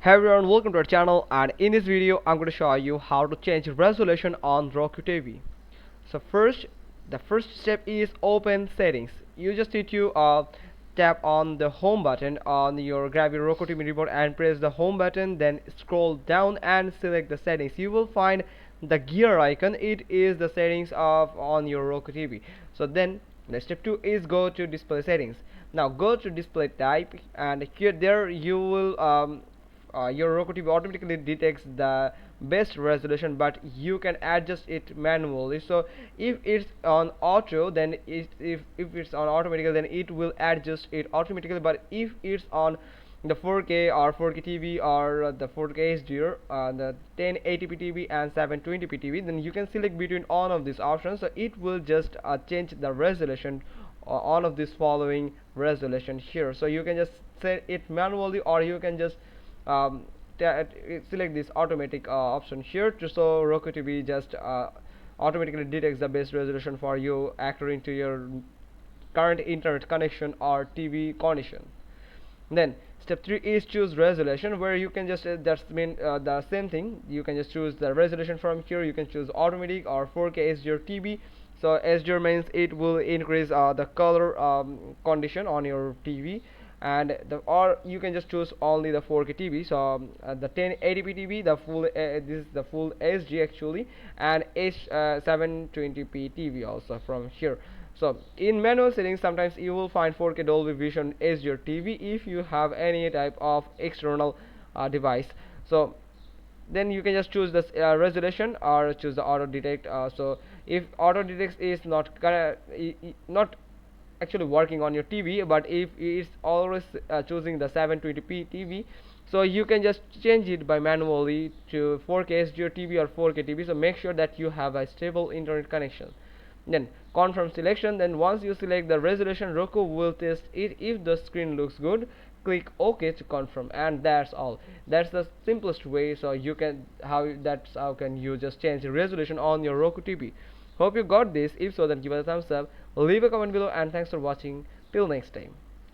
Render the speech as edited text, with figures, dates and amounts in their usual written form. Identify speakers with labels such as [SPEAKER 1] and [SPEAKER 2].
[SPEAKER 1] Hey everyone, welcome to our channel, and in this video I'm going to show you how to change resolution on Roku TV. So the first step is open settings. You just need to tap on the home button on your grab your Roku TV remote and press the home button, then scroll down and select the settings. You will find the gear icon. It is the settings of on your Roku TV. So then the step 2 is go to display settings. Now go to display type, and here there you will your Roku TV automatically detects the best resolution, but you can adjust it manually. So if it's on auto, then if it's on automatically, then it will adjust it automatically. But if it's on the 4K or 4K TV or the 4K HDR, the 1080p TV and 720p TV, then you can select between all of these options. So it will just change the resolution all of this following resolution here. So you can just set it manually, or you can just um, select this automatic option here, to so Roku TV just automatically detects the best resolution for you according to your current internet connection or TV condition. Then step 3 is choose resolution, where you can just that's mean the same thing. You can just choose the resolution from here. You can choose automatic or 4K HDR TV. So HDR means it will increase the color condition on your TV, and or you can just choose only the 4K TV. So the 1080p TV, the full this is the full HD actually, and 720p TV also from here. So in manual settings, sometimes you will find 4K Dolby Vision HDR TV if you have any type of external device. So then you can just choose this resolution or choose the auto detect. So if auto detect is not actually working on your TV, but if it's always choosing the 720p TV, so you can just change it by manually to 4K HDR TV or 4K TV. So make sure that you have a stable internet connection. Then confirm selection. Then once you select the resolution, Roku will test it. If the screen looks good, click OK to confirm, and that's all. That's the simplest way. So you can that's how can you just change the resolution on your Roku TV. Hope you got this. If so, then give it a thumbs up, leave a comment below, and thanks for watching. Till next time.